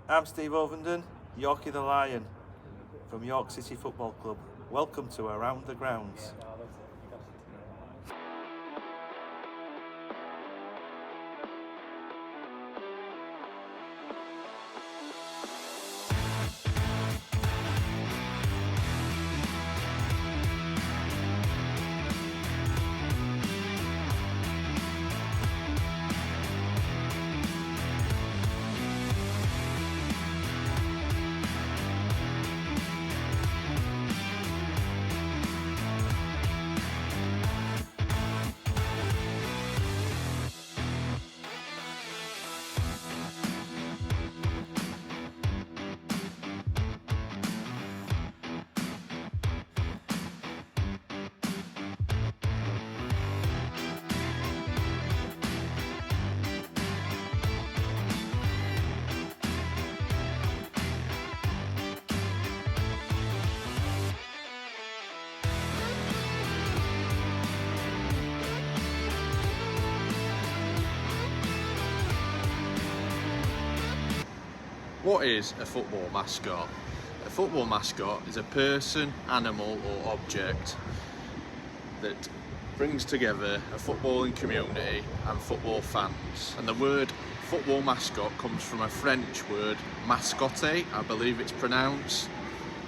I'm Steve Ovenden, Yorkie the Lion from York City Football Club. Welcome to Around the Grounds. What is a football mascot? A football mascot is a person, animal or object that brings together a footballing community and football fans. And the word football mascot comes from a French word, mascotte, I believe it's pronounced,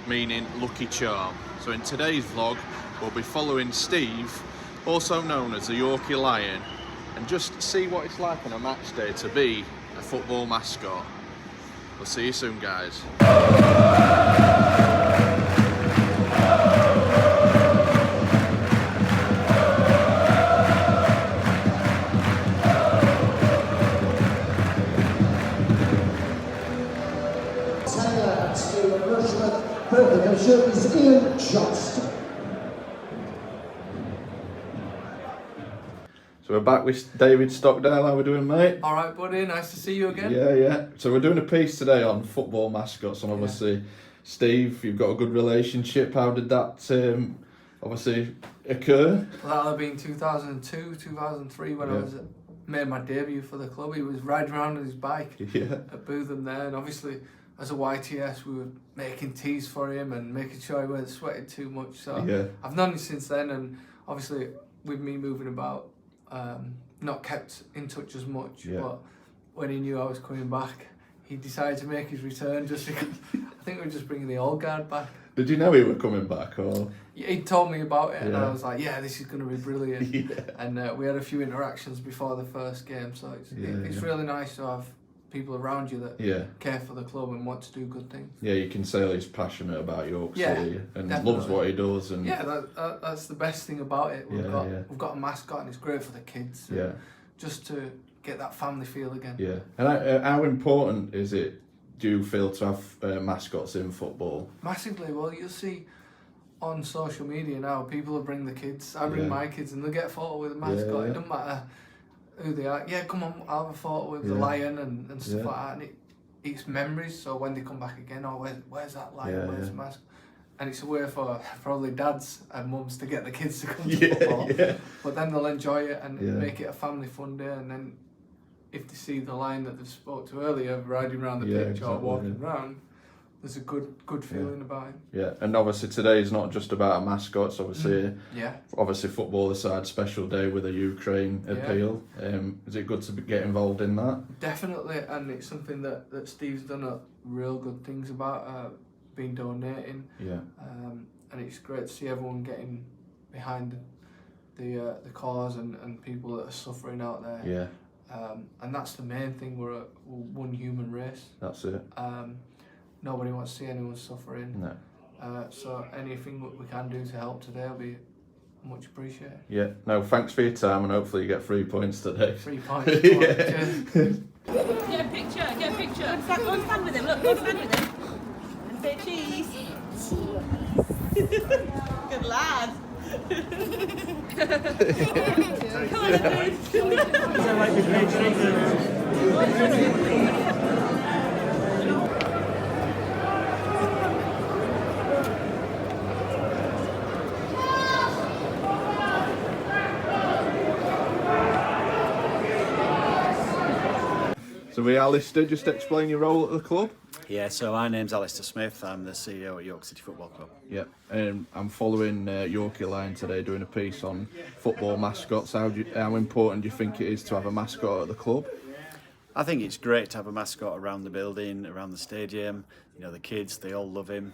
meaning lucky charm. So in today's vlog, we'll be following Steve, also known as the Yorkie Lion, and just see what it's like on a match day to be a football mascot. We'll see you soon, guys. So we're back with David Stockdale. How we doing, mate? All right, buddy. Nice to see you again. Yeah. So we're doing a piece today on football mascots, and obviously, Steve, you've got a good relationship. How did that obviously occur? Well, that'll have been 2002, 2003 when I made my debut for the club. He was riding around on his bike at Bootham there, and obviously, as a YTS, we were making teas for him and making sure he wasn't sweating too much. So I've known him since then, and obviously, with me moving about, not kept in touch as much, but when he knew I was coming back, he decided to make his return just because I think we were just bringing the old guard back. Did you know he were coming back, or? He told me about it, and I was like, yeah, this is going to be brilliant. And we had a few interactions before the first game, so it's really nice to have people around you that care for the club and want to do good things. Yeah, you can say he's passionate about York City and loves what he does. And that's the best thing about it. We've got a mascot, and it's great for the kids. Just to get that family feel again. Yeah, and how important is it, do you feel, to have mascots in football? Massively. Well, you'll see on social media now, people will bring the kids. I bring my kids, and they'll get a photo with a mascot. It doesn't matter who they are. Yeah, come on, I'll have a photo with the lion and stuff like that. And it's memories, so when they come back again, where's that lion, where's the mask? And it's a way for probably dads and mums to get the kids to come to football. But then they'll enjoy it and make it a family fun day. And then if they see the lion that they spoke to earlier riding around the pitch or walking around, there's a good feeling about him. Yeah, and obviously today is not just about a mascot. It's obviously football aside, special day with a Ukraine appeal. Is it good to get involved in that? Definitely, and it's something that Steve's done real good things about, been donating. And it's great to see everyone getting behind the cause and people that are suffering out there. And that's the main thing. We're one human race. That's it. Nobody wants to see anyone suffering. No. So anything that we can do to help today will be much appreciated. Yeah. No, thanks for your time, and hopefully you get 3 points today. 3 points. Cheers. Get a picture. Go and stand with him. Look, go and stand with him. And say cheese. Good lad. So Alistair, just explain your role at the club. Yeah, so my name's Alistair Smith. I'm the CEO at York City Football Club. Yeah, I'm following Yorkie Lion today, doing a piece on football mascots. How important do you think it is to have a mascot at the club? I think it's great to have a mascot around the building, around the stadium. You know, the kids, they all love him.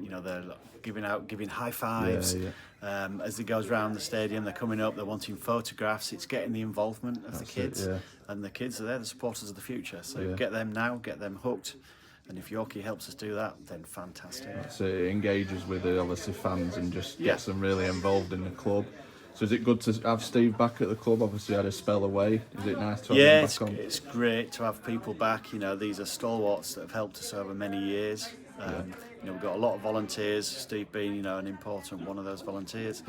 You know, they're giving high fives. As he goes around the stadium, they're coming up, they're wanting photographs. It's getting the involvement of the kids. And the kids are there, the supporters of the future. So get them now, get them hooked. And if Yorkie helps us do that, then fantastic. So it engages with the obviously fans and just gets them really involved in the club. So is it good to have Steve back at the club? Obviously had a spell away. Is it nice to have him back on? It's great to have people back. You know, these are stalwarts that have helped us over many years. You know, we've got a lot of volunteers, Steve being, you know, an important one of those volunteers.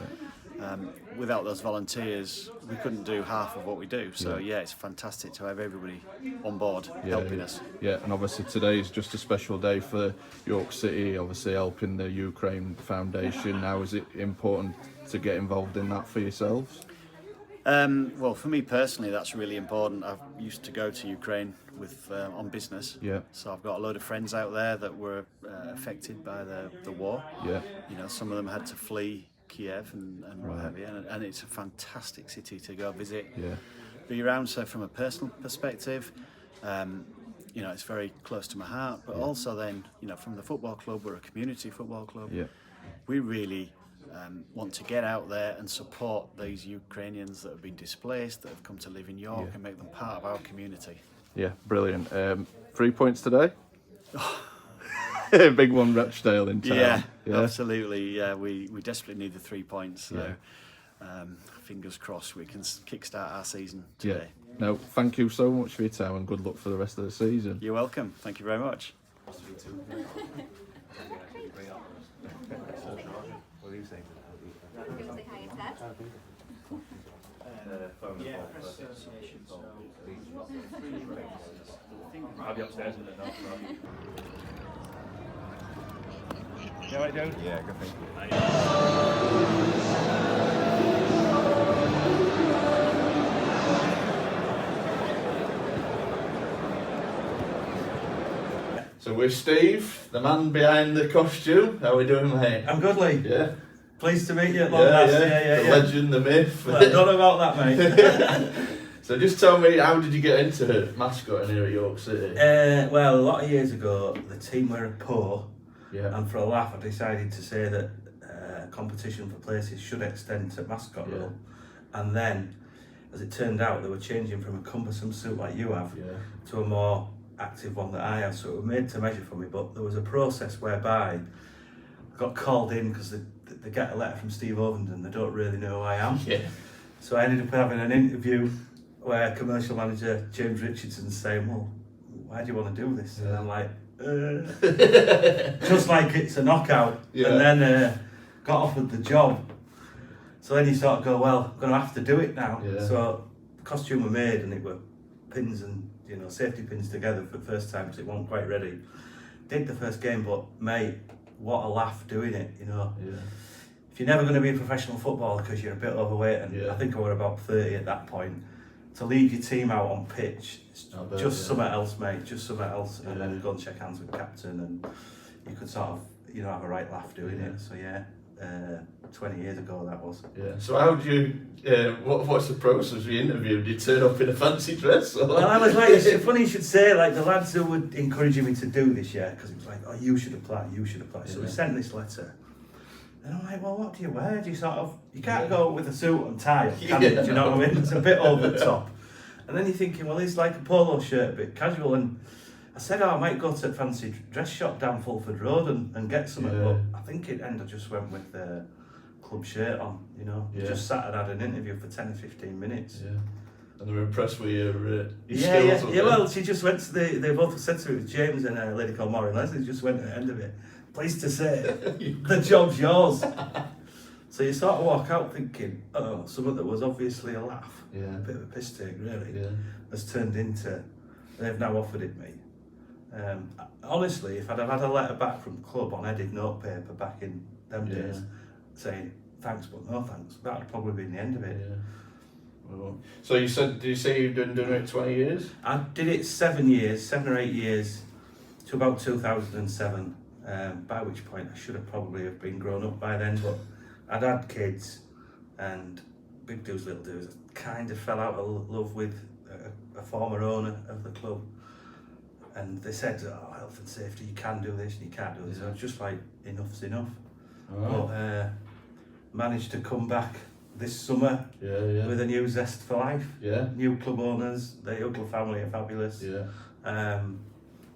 Without those volunteers, we couldn't do half of what we do. So it's fantastic to have everybody on board helping us. Yeah, and obviously today is just a special day for York City, obviously helping the Ukraine Foundation. Now, is it important to get involved in that for yourselves? Well, for me personally, that's really important. I used to go to Ukraine on business. So I've got a load of friends out there that were affected by the war. You know, some of them had to flee Kiev and what have you, and it's a fantastic city to go visit, be around. So from a personal perspective, you know, it's very close to my heart, but also then, you know, from the football club, we're a community football club. We really want to get out there and support these Ukrainians that have been displaced, that have come to live in York, and make them part of our community. Yeah, brilliant. 3 points today. Big one, Rochdale in town. Yeah, absolutely. Yeah, we desperately need the 3 points. So fingers crossed we can kickstart our season today. No, thank you so much for your time and good luck for the rest of the season. You're welcome. Thank you very much. What do you think? I'll be upstairs in a minute. You alright, Joe? Yeah, good, thank you. So with Steve, the man behind the costume. How are we doing, mate? I'm good, Lee. Yeah. Pleased to meet you at long last. The legend, the myth. Well, I don't know about that, mate. So just tell me, how did you get into mascotting here at York City? Well, a lot of years ago, the team were poor, and for a laugh, I decided to say that competition for places should extend to mascot role. And then, as it turned out, they were changing from a cumbersome suit like you have to a more active one that I have, so it was made to measure for me. But there was a process whereby I got called in because they get a letter from Steve Ovenden, they don't really know who I am. So I ended up having an interview where commercial manager James Richardson's saying, well, why do you want to do this? And I'm like, just like it's a knockout. And then got offered the job. So then you sort of go, well, I'm going to have to do it now. So the costume were made and it were pins and, you know, safety pins together for the first time because it wasn't quite ready. Did the first game, but mate, what a laugh doing it, you know. If you're never going to be a professional footballer because you're a bit overweight, and I think I was about 30 at that point, to lead your team out on pitch, it's just something else, mate, just something else. And then go and shake hands with the captain, and you could sort of, you know, have a right laugh doing it. So 20 years ago that was. So how do you, what's the process of the interview? Do you turn up in a fancy dress? Or? Well, I was like, it's funny you should say, like the lads who were encouraging me to do this, because it was like, oh, you should apply. So we sent this letter. And I'm like, well, what do you wear? Do you sort of, you can't go with a suit and tie, can you? Do you know what I mean? It's a bit over the top. And then you're thinking, well, it's like a polo shirt, a bit casual. And I said, I might go to a fancy dress shop down Fulford Road and get something. But I think it ended, I just went with the club shirt on, you know. Just sat and had an interview for 10 or 15 minutes. And they were impressed with your skills. Well, she just went to they both said to me, with James and a lady called Maureen Leslie, just went at the end of it. Pleased to say, the job's yours. So you sort of walk out thinking, oh, something that was obviously a laugh, a bit of a piss take really, has turned into, they've now offered it me. Honestly, if I'd have had a letter back from the club on headed notepaper back in them days saying, thanks but no thanks, that would probably been the end of it. So did you say you've been doing it 20 years? I did it 7 or 8 years, to about 2007, by which point I should have probably have been grown up by then, but I'd had kids, and big dudes, little dudes, I kind of fell out of love with a former owner of the club, and they said, oh, health and safety, you can do this and you can't do this. I was just like, enough's enough. But managed to come back this summer with a new zest for life. New club owners, the Ugly family are fabulous.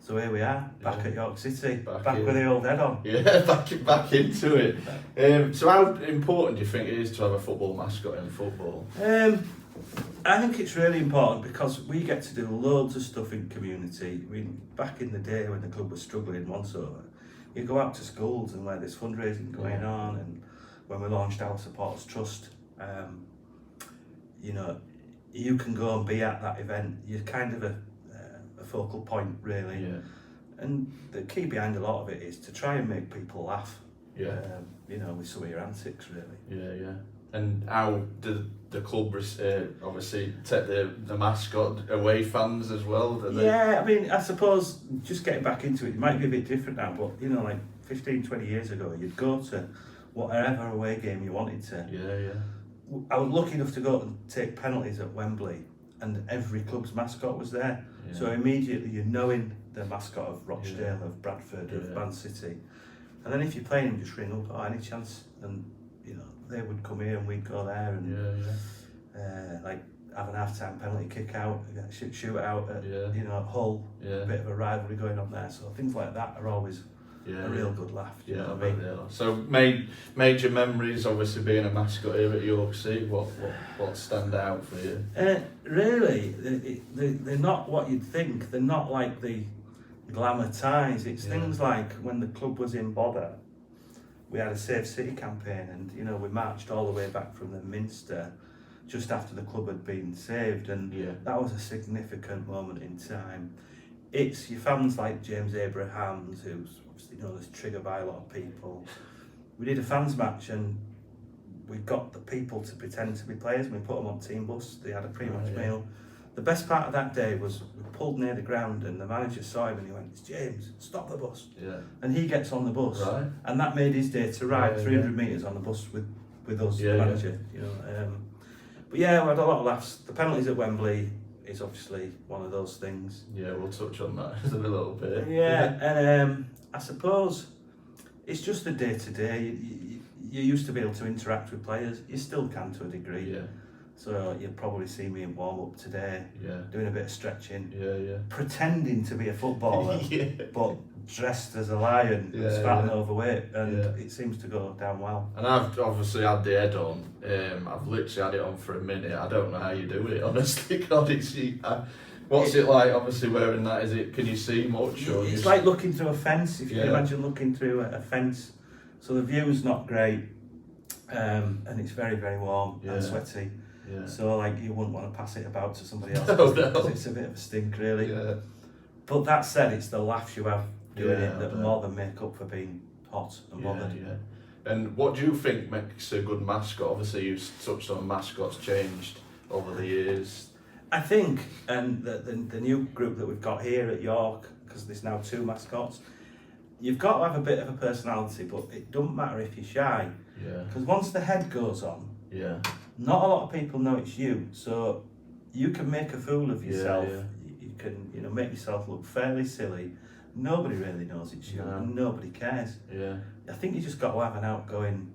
So here we are, back at York City, back with the old head on. Back into it. So how important do you think it is to have a football mascot in football? I think it's really important because we get to do loads of stuff in community. I mean, back in the day when the club was struggling once over, you go out to schools and where there's fundraising going on, and when we launched our Supporters Trust, you know, you can go and be at that event. You're kind of a focal point, really. And the key behind a lot of it is to try and make people laugh. You know, with some of your antics, really. And how did the club obviously take the mascot away fans as well? I mean, I suppose just getting back into it might be a bit different now, but you know, like 15, 20 years ago, you'd go to whatever away game you wanted to. I was lucky enough to go and take penalties at Wembley, and every club's mascot was there. So immediately you're knowing the mascot of Rochdale, of Bradford, of Man City. And then if you're playing, just ring up, any chance, and you know, they would come here and we'd go there, and like have an half-time penalty kick out, shoot out at you know, at Hull, a bit of a rivalry going on there. So things like that are always a real good laugh. Do you know what I mean? So major memories, obviously being a mascot here at York City. What stand out for you? Really, they're not what you'd think. They're not like the glamour ties. It's things like when the club was in bother, we had a Save City campaign, and you know, we marched all the way back from the Minster just after the club had been saved, and that was a significant moment in time. It's your fans like James Abrahams, who's obviously known as Trigger by a lot of people. We did a fans match, and we got the people to pretend to be players, and we put them on team bus. They had a pre-match meal. The best part of that day was we pulled near the ground, and the manager saw him and he went, "It's James, stop the bus." And he gets on the bus, and that made his day to ride 300 metres on the bus with us, the manager. You know, but we had a lot of laughs. The penalties at Wembley is obviously one of those things. We'll touch on that in a little bit. And I suppose it's just the day to day. You used to be able to interact with players. You still can to a degree. So you'll probably see me in warm-up today, doing a bit of stretching, pretending to be a footballer, but dressed as a lion, fat and overweight, and it seems to go down well. And I've obviously had the head on. I've literally had it on for a minute. I don't know how you do it, honestly. God, what's it like, obviously, wearing that? Can you see much? Or it's like looking through a fence, if you can imagine looking through a fence. So the view's not great, and it's very, very warm and sweaty. So like you wouldn't want to pass it about to somebody else because it's a bit of a stink, really. But that said, it's the laughs you have doing it that more than make up for being hot and bothered. And what do you think makes a good mascot? Obviously, you've touched on mascots changed over the years. I think, and the new group that we've got here at York, because there's now 2 mascots, you've got to have a bit of a personality, but it doesn't matter if you're shy. Because once the head goes on, not a lot of people know it's you, so you can make a fool of yourself. You can, you know, make yourself look fairly silly. Nobody really knows it's you, and nobody cares. I think you just got to have an outgoing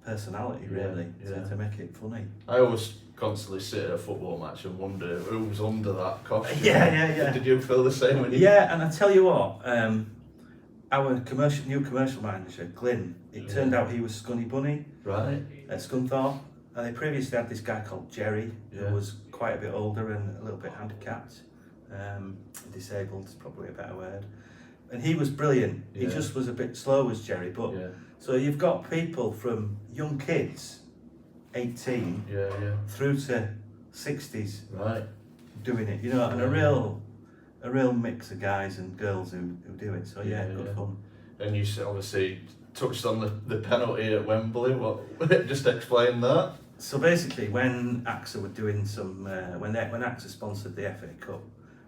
personality, really, to make it funny. I always constantly sit at a football match and wonder who's under that costume. Did you feel the same when you? And I tell you what, our new commercial manager, Glyn, it turned out he was Scunny Bunny at Scunthorpe. And they previously had this guy called Jerry, who was quite a bit older and a little bit handicapped. Disabled is probably a better word. And he was brilliant. He just was a bit slow as Jerry. But so you've got people from young kids, 18, through to 60s, doing it. You know, and a real mix of guys and girls who do it. So good fun. And you obviously touched on the penalty at Wembley. What? Just explain that. So basically, when AXA were doing some, when AXA sponsored the FA Cup,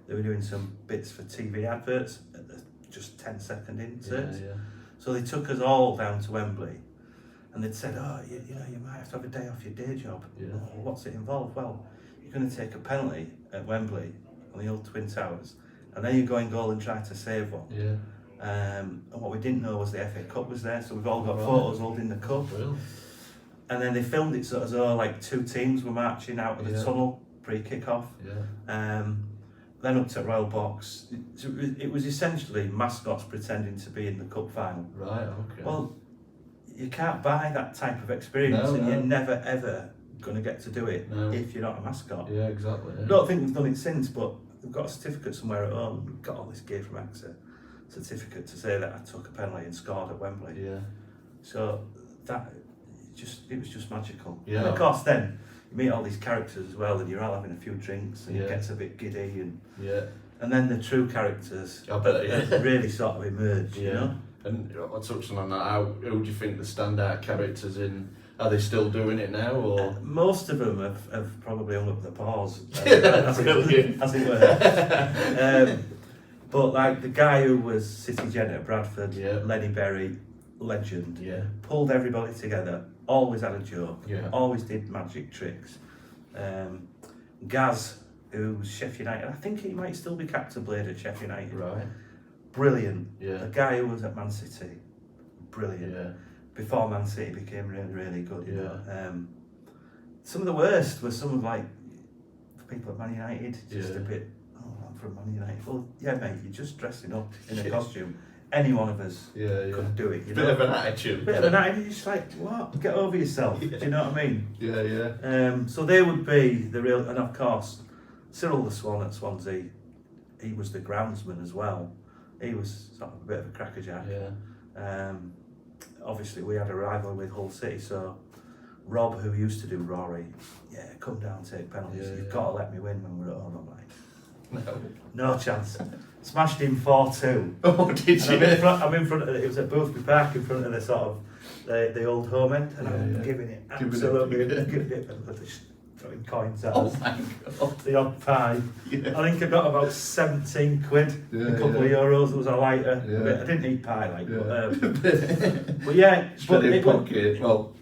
they were doing some bits for TV adverts at the just 10-second inserts. So they took us all down to Wembley, and they'd said, oh, you know, you might have to have a day off your day job. Oh, what's it involved? Well, you're going to take a penalty at Wembley on the old Twin Towers, and then you go in goal and try to save one. And what we didn't know was the FA Cup was there, so we've all got photos holding the cup. And then they filmed it so as though like 2 teams were marching out of the tunnel pre-kick-off. Then up to Royal Box. It was essentially Mascots pretending to be in the cup final. Right, okay. Well, you can't buy that type of experience, and you're never ever going to get to do it if you're not a mascot. Yeah, exactly. I don't think we've done it since, but we've got a certificate somewhere at home. We've got all this gear from AXA certificate to say that I took a penalty and scored at Wembley. So that it was just magical. And of course then you meet all these characters as well, and you're all having a few drinks, and it gets a bit giddy, and then the true characters really sort of emerge, you know. And touching on that, who do you think the standout characters in? Are they still doing it now, or most of them have probably hung up the paws, as it were. But like the guy who was City Gent at Bradford, Lenny Berry, legend, pulled everybody together, always had a joke, always did magic tricks. Gaz, who was Sheffield United, I think he might still be Captain Blade at Sheffield United. Right. Brilliant. The guy who was at Man City, brilliant. Before Man City became really, really good. You know? Some of the worst were some of like the people at Man United, just a bit, oh, I'm from Man United. Well, yeah, mate, you're just dressing up in a costume. Any one of us could do it. You know? Bit of an attitude. Bit of an attitude. You're just like, what? Get over yourself. Do you know what I mean? So they would be the real, and of course, Cyril the Swan at Swansea, he was the groundsman as well. He was sort of a bit of a crackerjack. Obviously, we had a rival with Hull City, so Rob, who used to do Rory, come down, take penalties. You've got to let me win when we're at home. I'm like, no chance. Smashed him 4-2. Oh, did you? I'm in front of it. It was at Boothby Park, in front of the sort of the old home end, and I'm giving it absolutely, giving it throwing coins at us. The odd pie. I think I got about 17 quid, a couple of euros. There was a lighter. I didn't eat pie, like,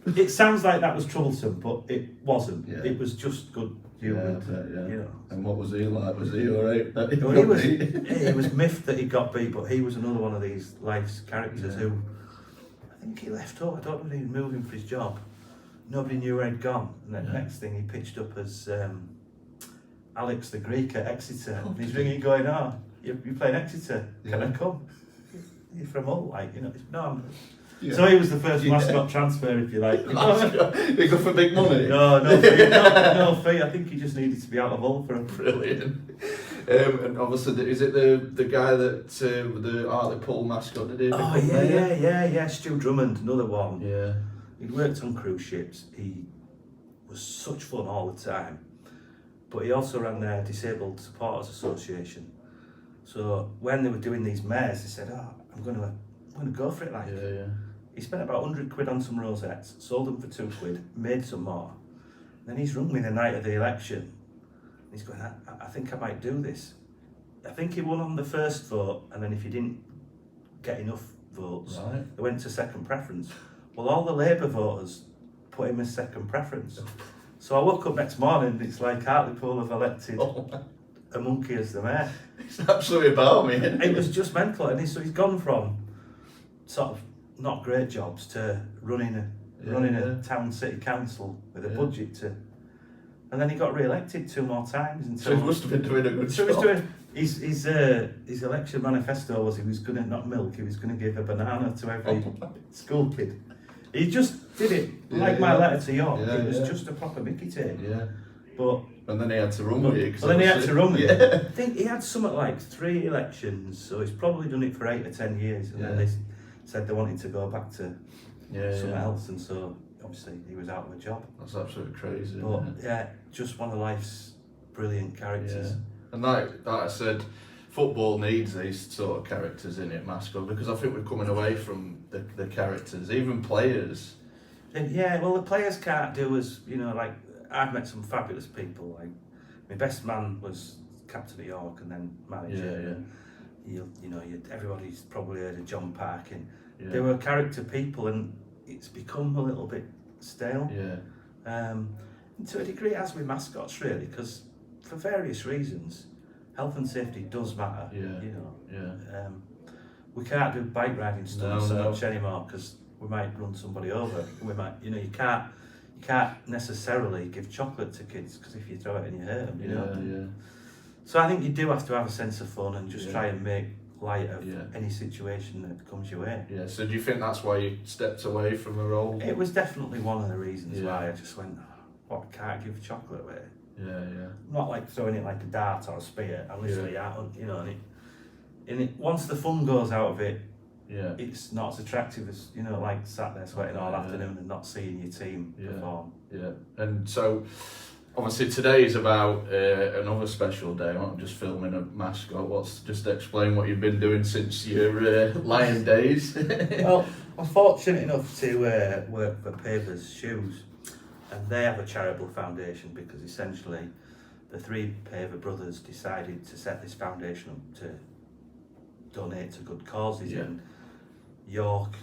but it sounds like that was troublesome, but it wasn't. It was just good humour. You know. And what was he like? Was he alright? He was miffed that he got beat, but he was another one of these life's characters who, I think he left home. I don't know if he was moving for his job. Nobody knew where he'd gone. And then next thing he pitched up as Alex the Greek at Exeter. And he's ringing going, oh, you're playing Exeter, can I come? You're from Hull, like, you know. No, I'm... So he was the first mascot transfer, if you like. He go for big money? No fee. No fee. I think he just needed to be out of Hull for him. Brilliant. And obviously, is it the guy that the Hartlepool mascot did he? Oh yeah. Stu Drummond, another one. Yeah. He'd worked on cruise ships. He was such fun all the time. But he also ran their Disabled Supporters Association. So when they were doing these mares, they said, "Oh, I'm going to go for it." Like, he spent about 100 quid on some rosettes, sold them for 2 quid, made some more. Then he's rung me the night of the election. He's going, I think I might do this. I think he won on the first vote, and then if he didn't get enough votes, they went to second preference. Well, all the Labour voters put him as second preference. So I woke up next morning and it's like Hartlepool have elected a monkey as the mayor. It's absolutely balmy, isn't it? It was just mental. And so he's gone from sort of not great jobs to running a town city council with a budget to... And then he got re-elected 2 more times. So he must have been doing a good job. His election manifesto was he was going to not milk, he was going to give a banana to every school kid. He just did it like my letter to York. It was just a proper Mickey tape. But and then he had to run with you. I think he had something like 3 elections, so he's probably done it for 8 or 10 years. And then they said they wanted to go back to something else, and so obviously he was out of a job. That's absolutely crazy. But just one of life's brilliant characters. And like I said, football needs these sort of characters in it, Mascot, because I think we're coming away from the characters, even players. Well, the players can't do as, you know, like, I've met some fabulous people. Like, my best man was captain at York and then manager. everybody's probably heard of John Parkin. They were character people, and it's become a little bit stale. And to a degree, as with mascots, really, because for various reasons, health and safety does matter. We can't do bike riding stunts so much anymore because we might run somebody over. We might, you can't necessarily give chocolate to kids because if you throw it and you hurt them, So I think you do have to have a sense of fun and just try and make light of any situation that comes your way. So do you think that's why you stepped away from the role? It was definitely one of the reasons why I just went, what, can't give chocolate away? Not like throwing it like a dart or a spear. I literally out, and it once the fun goes out of it, it's not as attractive as like sat there sweating all afternoon and not seeing your team perform. And so obviously today is about another special day. I'm not just filming a mascot. Just explain what you've been doing since your Lion days. Well, I'm fortunate enough to work for Pavers Shoes, and they have a charitable foundation because essentially the three Paver brothers decided to set this foundation up to donate to good causes in York,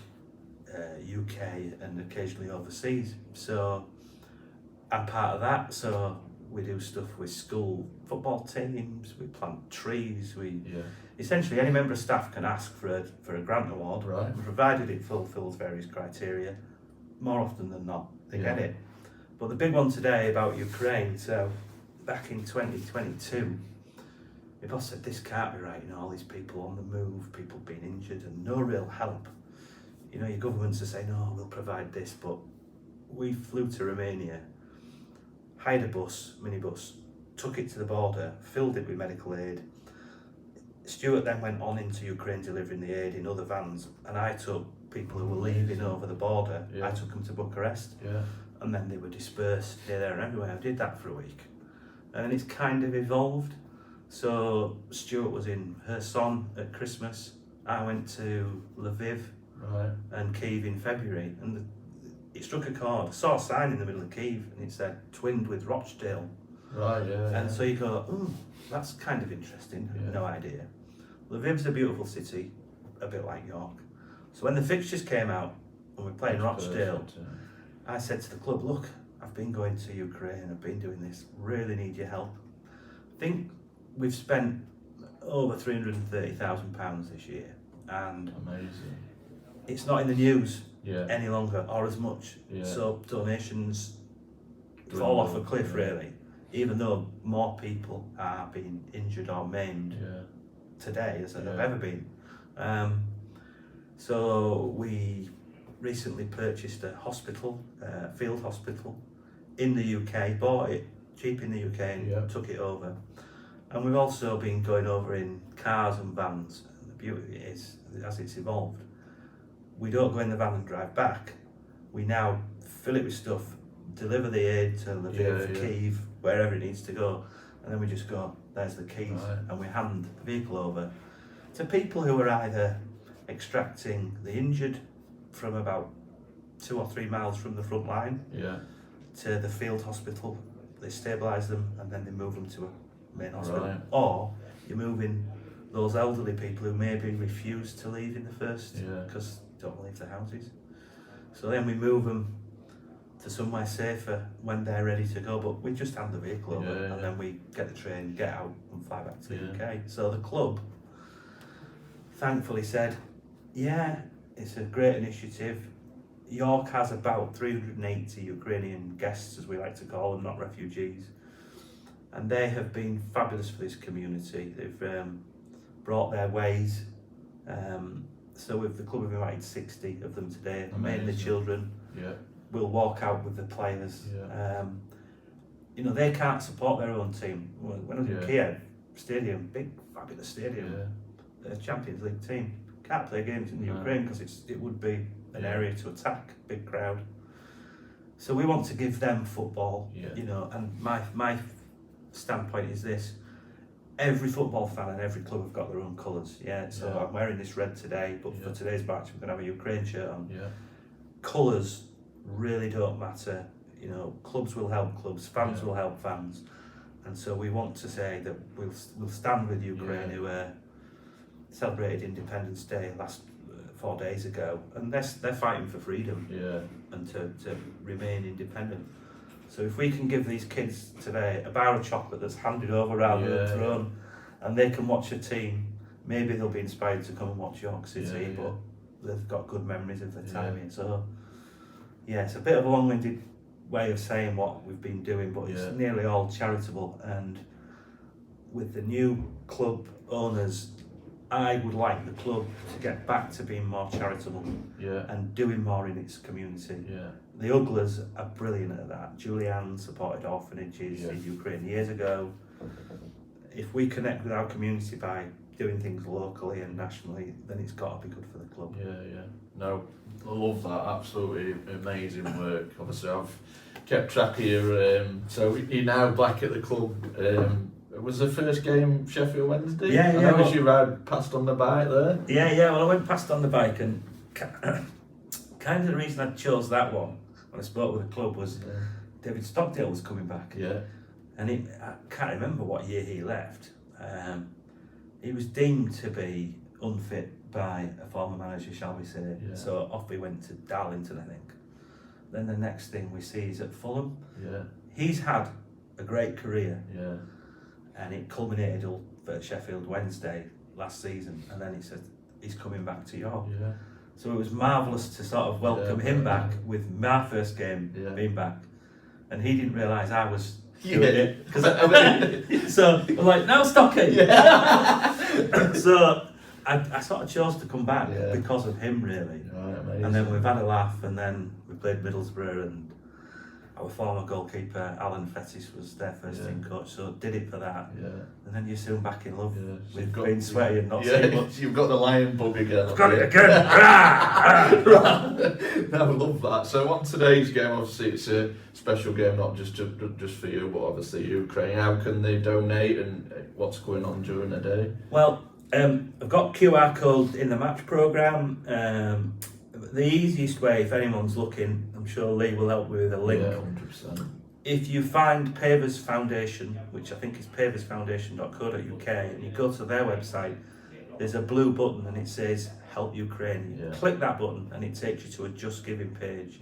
UK and occasionally overseas. So I'm part of that, so we do stuff with school football teams, we plant trees, essentially any member of staff can ask for a grant award, provided it fulfills various criteria. More often than not, they get it. But the big one today about Ukraine, so back in 2022, my boss said this can't be right, all these people on the move, people being injured and no real help. Your governments are saying, oh, we'll provide this, but we flew to Romania, hired a minibus, took it to the border, filled it with medical aid. Stuart then went on into Ukraine delivering the aid in other vans, and I took people who were leaving over the border, I took them to Bucharest, and then they were dispersed here, there and everywhere. I did that for a week, and it's kind of evolved. So Stuart was in Kherson at Christmas, I went to Lviv and Kyiv in February, and it struck a chord. I saw a sign in the middle of Kyiv and it said twinned with Rochdale. And so you go, that's kind of interesting, no idea. Lviv's a beautiful city, a bit like York. So when the fixtures came out and we're playing Rochdale, I said to the club, look, I've been going to Ukraine, I've been doing this, really need your help. I think we've spent over £330,000 this year, and it's not in the news any longer or as much. So donations fall off a cliff really, even though more people are being injured or maimed today as they've ever been. So we recently purchased a hospital, field hospital in the UK, bought it cheap in the UK and took it over. And we've also been going over in cars and vans. And the beauty of it is, as it's evolved, we don't go in the van and drive back. We now fill it with stuff, deliver the aid to Lviv, Kyiv, wherever it needs to go, and then we just go, there's the keys, and we hand the vehicle over to people who are either extracting the injured from about 2 or 3 miles from the front line to the field hospital. They stabilise them and then they move them to a main hospital. Or you're moving those elderly people who maybe refuse to leave in the first because they don't leave their houses. So then we move them to somewhere safer when they're ready to go, but we just hand the vehicle over and then we get the train, get out and fly back to the UK. So the club thankfully said, it's a great initiative. York has about 380 Ukrainian guests, as we like to call them, not refugees, and they have been fabulous for this community. They've brought their ways. So with the club, we've invited 60 of them today, mainly children. We'll walk out with the players. They can't support their own team. When I was in Kiev Stadium, big fabulous stadium, the Champions League team, can't play games in Ukraine because it would be an area to attack, big crowd. So we want to give them football, and my standpoint is this: every football fan and every club have got their own colours. So I'm wearing this red today, but for today's match we're going to have a Ukraine shirt on. Colours really don't matter. Clubs will help clubs, fans will help fans, and so we want to say that we'll stand with Ukraine, who are celebrated Independence Day last 4 days ago, and they're fighting for freedom and to remain independent. So if we can give these kids today a bar of chocolate that's handed over rather than thrown, and they can watch a team, maybe they'll be inspired to come and watch York City, but they've got good memories of their time here. So yeah, it's a bit of a long-winded way of saying what we've been doing, but it's nearly all charitable. And with the new club owners, I would like the club to get back to being more charitable and doing more in its community. The Uglers are brilliant at that. Julianne supported orphanages in Ukraine years ago. If we connect with our community by doing things locally and nationally, then it's got to be good for the club. No, I love that. Absolutely amazing work. Obviously, I've kept track of your. So you're now back at the club. Was the first game Sheffield Wednesday? I noticed you rode past on the bike there. Well, I went past on the bike, and kind of the reason I chose that one when I spoke with the club was David Stockdale was coming back. And I can't remember what year he left. He was deemed to be unfit by a former manager, shall we say. So off we went to Darlington, I think. Then the next thing we see is at Fulham. He's had a great career. And it culminated at Sheffield Wednesday last season, and then he said he's coming back to York. So it was marvellous to sort of welcome him back with my first game being back, and he didn't realise I was doing it. Because so I'm like, no, Stocky! So I sort of chose to come back because of him, really. And then we've had a laugh, and then we played Middlesbrough, and our former goalkeeper, Alan Fettis, was their first team coach, so did it for that. And then you're soon back in love with being sweaty and not seeing much. You've got the lion bug again. I've got it again! No, I love that. So on today's game, obviously it's a special game, not just for you, but obviously Ukraine. How can they donate, and what's going on during the day? Well, I've got QR code in the match programme. The easiest way, if anyone's looking, I'm sure Lee will help me with a link. 100%. If you find Pavers Foundation, which I think is paversfoundation.co.uk, and you go to their website, there's a blue button and it says Help Ukraine. You click that button and it takes you to a Just Giving page.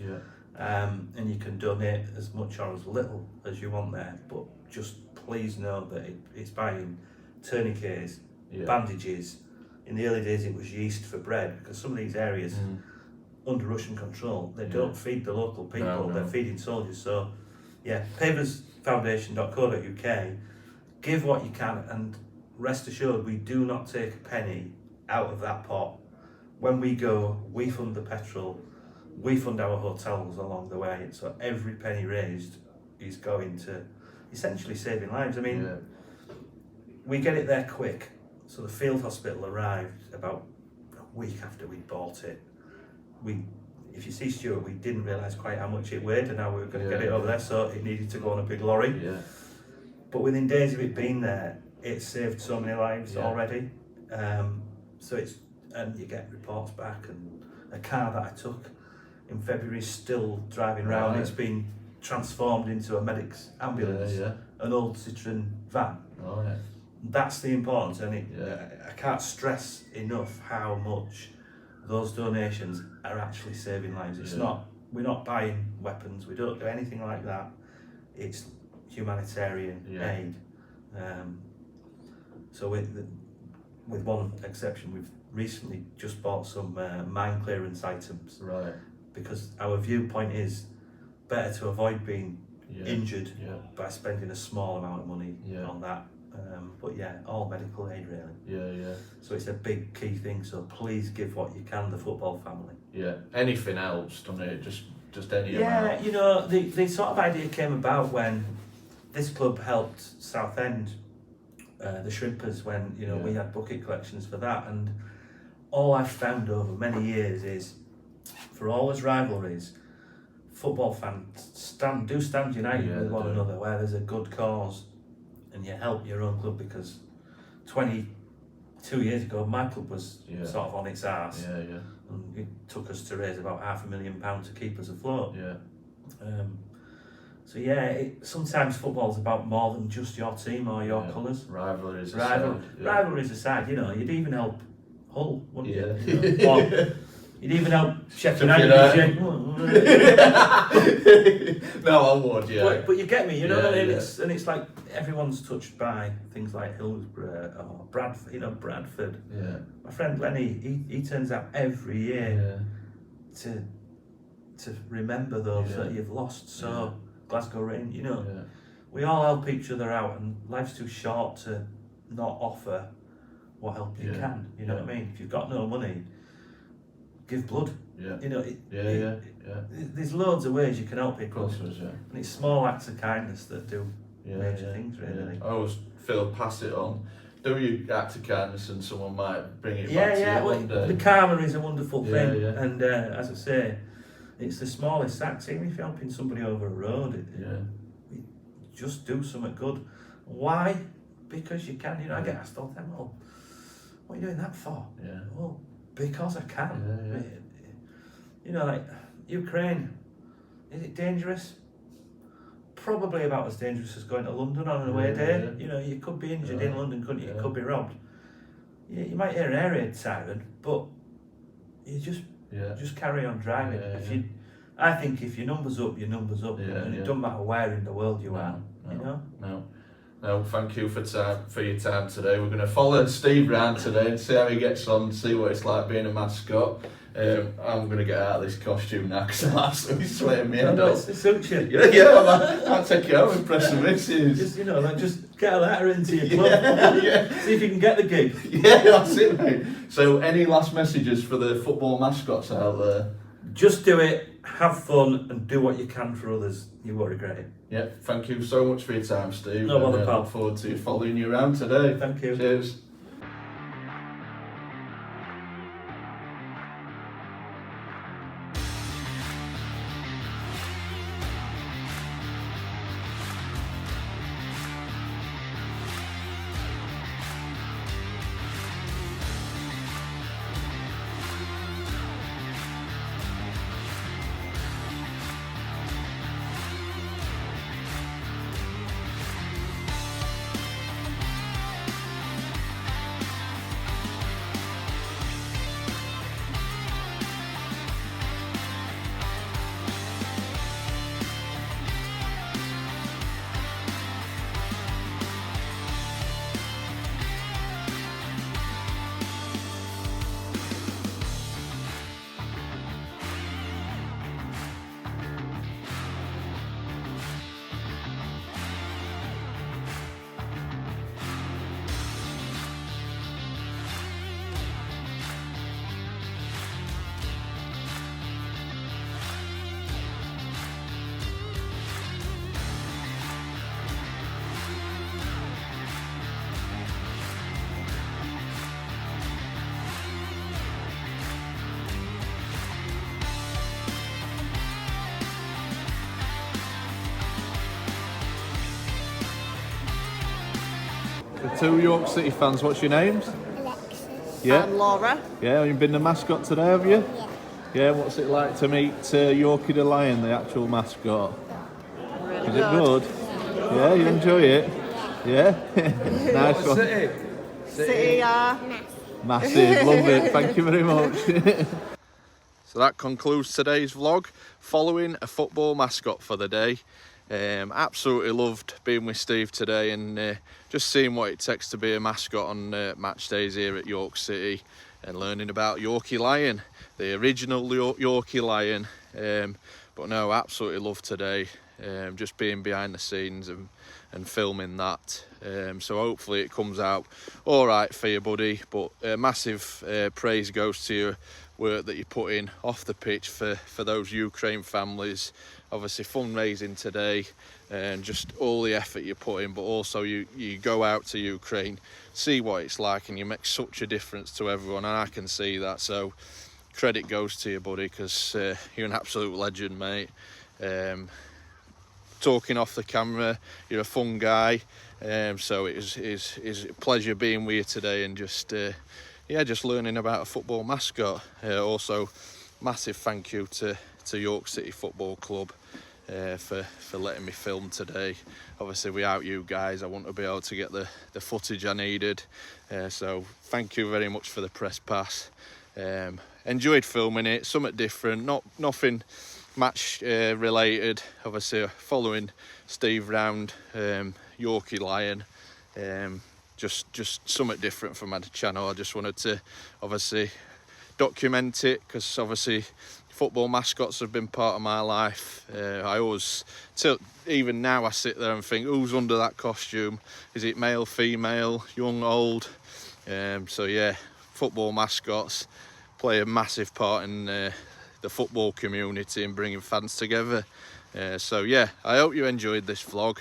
And you can donate as much or as little as you want there, but just please know that it's buying tourniquets, bandages. In the early days it was yeast for bread, because some of these areas under Russian control, they don't feed the local people, they're feeding soldiers. So paversfoundation.co.uk, give what you can, and rest assured we do not take a penny out of that pot. When we go, we fund the petrol, we fund our hotels along the way, so every penny raised is going to essentially saving lives. I mean, we get it there quick. So the field hospital arrived about a week after we bought it. If you see Stuart, we didn't realise quite how much it weighed and how we were going to get it over there, so it needed to go on a big lorry. But within days of it being there, it saved so many lives already. So and you get reports back, and a car that I took in February is still driving around. It's been transformed into a medic's ambulance, an old Citroen van. That's the importance, and I can't stress enough how much those donations are actually saving lives. It's not, we're not buying weapons, we don't do anything like that. It's humanitarian aid. So with one exception, we've recently just bought some mine clearance items. Because our viewpoint is better to avoid being injured by spending a small amount of money on that. But all medical aid really. So it's a big key thing. So please give what you can, the football family. Anything else, doesn't it? Just any amount. You know, the sort of idea came about when this club helped Southend, the Shrimpers, when we had bucket collections for that. And all I've found over many years is, for all its rivalries, football fans stand united with one another where there's a good cause. And you help your own club, because 22 years ago my club was sort of on its arse, and it took us to raise about £500,000 to keep us afloat. Sometimes football's about more than just your team or your colours. Rivalries aside, you'd even help Hull, wouldn't Yeah. you? You know? Or you'd even help Sheffield United. No, I would, yeah. But you get me, you know what I mean? Yeah. It's like everyone's touched by things like Hillsborough or Bradford, Bradford. Yeah. My friend Lenny, he turns out every year to remember those that you've lost. So Glasgow Rangers, you know, we all help each other out, and life's too short to not offer what help you can. You know what I mean? If you've got no money, give blood. Yeah. You know, there's loads of ways you can help people. Of course, And it's small acts of kindness that do major things, really. I always feel pass it on. Do you act of kindness and someone might bring it back to you Well, one day. the karma is a wonderful thing. Yeah. And as I say, it's the smallest acts. Even if you're helping somebody over a road, just do something good. Why? Because you can. You know, I get asked all the time, well, what are you doing that for? Yeah. Well, because I can. Yeah. You know, like Ukraine, is it dangerous? Probably about as dangerous as going to London on an away day. Yeah. You know, you could be injured in London, couldn't you? You could be robbed. You might hear an air raid siren, but you just carry on driving. I think if your number's up, your number's up. And it doesn't matter where in the world you are. You know? No, thank you for your time today. We're going to follow Steve round today and see how he gets on, see what it's like being a mascot. I'm going to get out of this costume now because I'm absolutely sweating me head off. It suits you. I'll take you out, impress the missus. Just, just get a letter into your club. See if you can get the gig. Yeah, that's it, mate. So, any last messages for the football mascots out there? Just do it, have fun, and do what you can for others. You won't regret it. Yeah, thank you so much for your time, Steve. No bother, pal. Look forward to following you around today. Thank you. Cheers. The two York City fans, what's your names? Alexis. Yeah. I'm Laura. Yeah, you've been the mascot today, have you? Yeah. Yeah, what's it like to meet Yorkie the Lion, the actual mascot? Really Is it good? Yeah, you enjoy it? Yeah? Nice one. City, Massive, love it, thank you very much. So that concludes today's vlog, following a football mascot for the day. Absolutely loved being with Steve today and just seeing what it takes to be a mascot on match days here at York City and learning about Yorkie Lion, the original Yorkie Lion. But no, absolutely loved today, just being behind the scenes and filming that. So hopefully it comes out all right for you, buddy. But massive praise goes to your work that you put in off the pitch for those Ukraine families. Obviously fundraising today and just all the effort you put in, but also you go out to Ukraine, see what it's like, and you make such a difference to everyone, and I can see that. So credit goes to you, buddy, because you're an absolute legend, mate. Talking off the camera, you're a fun guy, so it's a pleasure being with you today and just learning about a football mascot. Also massive thank you to York City Football Club. for letting me film today. Obviously without you guys I wouldn't be able to get the footage I needed, so thank you very much for the press pass. Enjoyed filming it, something different, nothing match related. Obviously following Steve round, Yorkie Lion, just something different for my channel. I just wanted to obviously document it because obviously football mascots have been part of my life. I always, even now I sit there and think, who's under that costume? Is it male, female, young, old? So yeah, football mascots play a massive part in the football community and bringing fans together. So yeah, I hope you enjoyed this vlog.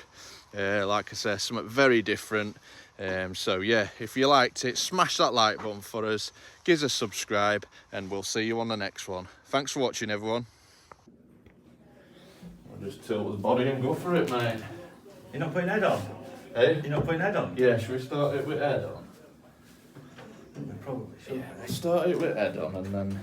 Like I said, something very different. So yeah, if you liked it, smash that like button for us, give us a subscribe, and we'll see you on the next one. Thanks for watching, everyone. I'll just tilt the body and go for it, mate. You're not putting head on? Hey? You're not putting head on? Yeah, should we start it with head on? We probably should. Yeah, we'll start it with head on and then